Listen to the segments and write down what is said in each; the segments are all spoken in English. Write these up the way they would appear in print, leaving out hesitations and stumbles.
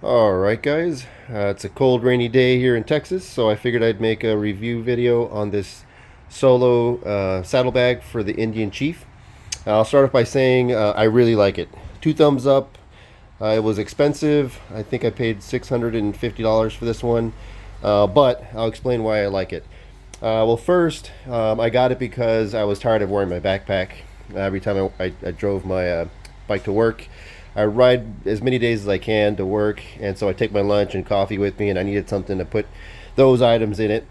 Alright guys, it's a cold rainy day here in Texas, so I figured I'd make a review video on this solo saddlebag for the Indian Chief. I'll start off by saying I really like it. Two thumbs up. It was expensive. I think I paid $650 for this one, but I'll explain why I like it. Well, first, I got it because I was tired of wearing my backpack every time I drove my bike to work. I ride as many days as I can to work, and so I take my lunch and coffee with me, and I needed something to put those items in it.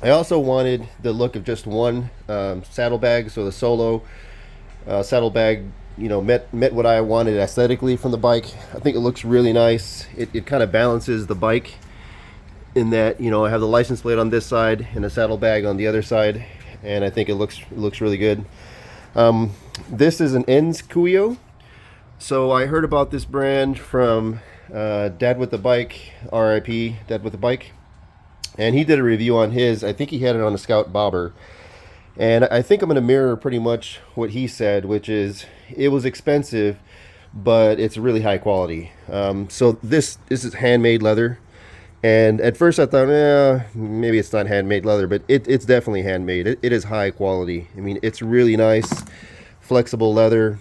I also wanted the look of just one saddlebag, so the solo saddlebag, met what I wanted aesthetically from the bike. I think it looks really nice. It kind of balances the bike in that I have the license plate on this side and a saddlebag on the other side, and I think it looks really good. This is an ends Cuoio. So I heard about this brand from Dad with the Bike, RIP, Dad with the Bike, and he did a review on his. I think he had it on a Scout Bobber, and I think I'm going to mirror pretty much what he said, which is it was expensive, but it's really high quality. So this is handmade leather, and at first I thought, maybe it's not handmade leather, but it's definitely handmade. It is high quality. I mean, it's really nice, flexible leather.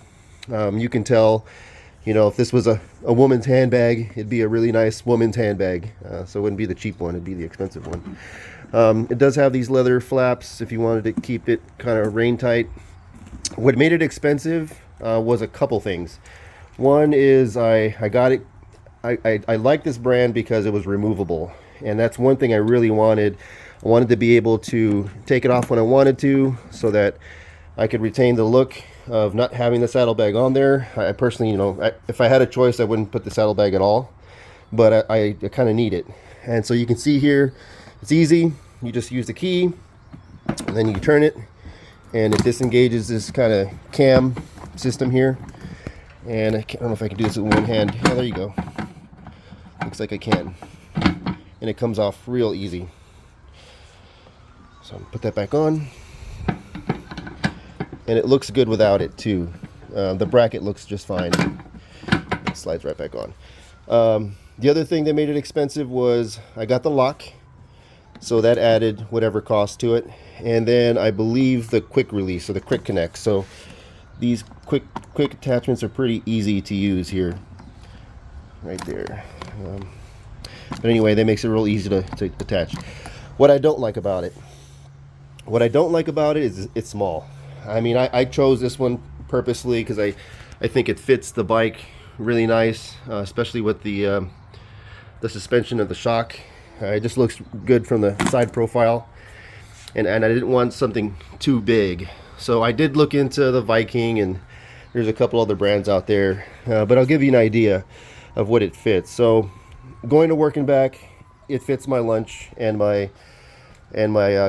You can tell, if this was a woman's handbag, it'd be a really nice woman's handbag. So it wouldn't be the cheap one, it'd be the expensive one. It does have these leather flaps if you wanted to keep it kind of rain tight. What made it expensive was a couple things. One is I got it. I like this brand because it was removable, and that's one thing I really wanted. I wanted to be able to take it off when I wanted to, so that I could retain the look of not having the saddlebag on there. I personally, if I had a choice, I wouldn't put the saddlebag at all, but I kind of need it. And so you can see here, it's easy. You just use the key, and then you turn it, and it disengages this kind of cam system here. And I don't know if I can do this with one hand. Yeah, there you go. Looks like I can. And it comes off real easy. So I'm gonna put that back on. And it looks good without it too. The bracket looks just fine. It slides right back on. The other thing that made it expensive was I got the lock, so that added whatever cost to it. And then I believe the quick release or the quick connect. So these quick attachments are pretty easy to use here, right there. But anyway, that makes it real easy to attach. What I don't like about it is it's small. I mean, I chose this one purposely because I think it fits the bike really nice, especially with the suspension of the shock. It just looks good from the side profile, and I didn't want something too big. So I did look into the Viking, and there's a couple other brands out there, but I'll give you an idea of what it fits. So going to work and back, it fits my lunch and my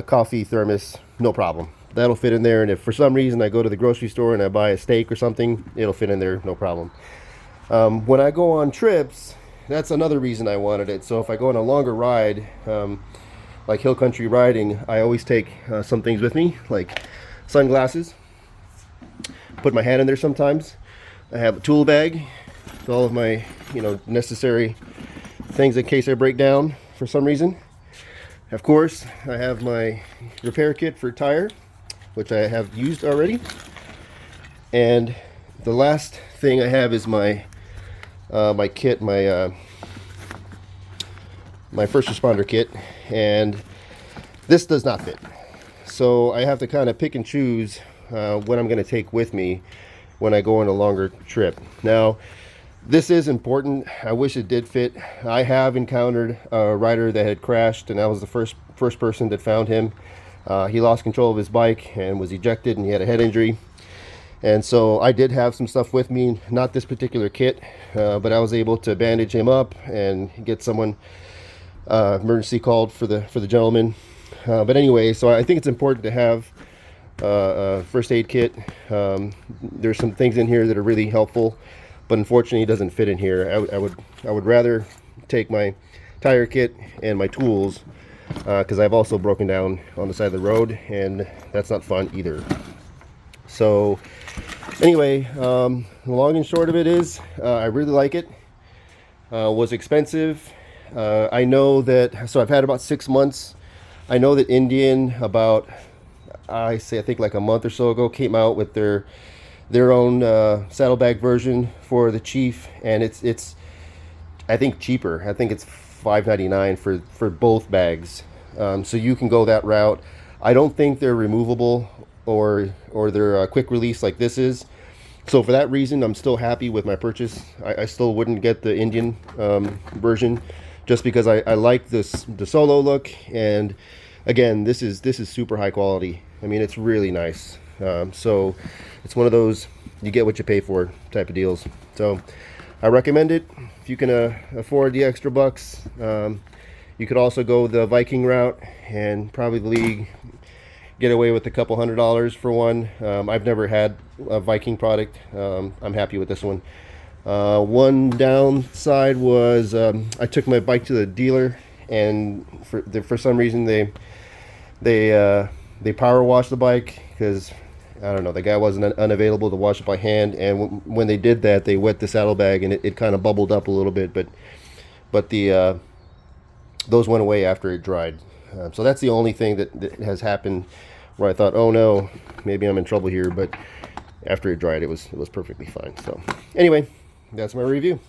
coffee thermos, no problem. That'll fit in there. And if for some reason I go to the grocery store and I buy a steak or something, it'll fit in there, no problem. When I go on trips, that's another reason I wanted it. So if I go on a longer ride, like hill country riding, I always take some things with me, like sunglasses. Put my hand in there sometimes. I have a tool bag with all of my necessary things in case I break down for some reason. Of course, I have my repair kit for tire, which I have used already. And the last thing I have is my kit, my first responder kit, and this does not fit. So I have to kind of pick and choose what I'm going to take with me when I go on a longer trip. Now, this is important. I wish it did fit. I have encountered a rider that had crashed, and I was the first person that found him. He lost control of his bike and was ejected, and he had a head injury. And so I did have some stuff with me, not this particular kit, but I was able to bandage him up and get someone emergency called for the gentleman. But anyway, so I think it's important to have a first aid kit. There's some things in here that are really helpful, but unfortunately it doesn't fit in here. I would rather take my tire kit and my tools, because I've also broken down on the side of the road, and that's not fun either. So anyway, the long and short of it is, I really like it. Was expensive. I know that, so I've had about 6 months. I know that Indian about, I think like a month or so ago, came out with their own saddlebag version for the Chief, and it's I think cheaper. I think it's $5.99 for both bags. So you can go that route. I don't think they're removable or they're quick release like this is. So for that reason, I'm still happy with my purchase. I still wouldn't get the Indian version, just because I like the solo look, and again, this is super high quality. I mean, it's really nice. So it's one of those you get what you pay for type of deals. So I recommend it if you can afford the extra bucks. You could also go the Viking route and probably get away with a couple $100s for one. I've never had a Viking product. I'm happy with this one. One downside was I took my bike to the dealer, and for some reason they power washed the bike, because I don't know, the guy wasn't unavailable to wash it by hand, and when they did that, they wet the saddlebag and it kind of bubbled up a little bit, but the those went away after it dried. So that's the only thing that has happened where I thought, oh no, maybe I'm in trouble here. But after it dried, it was perfectly fine. So anyway, that's my review.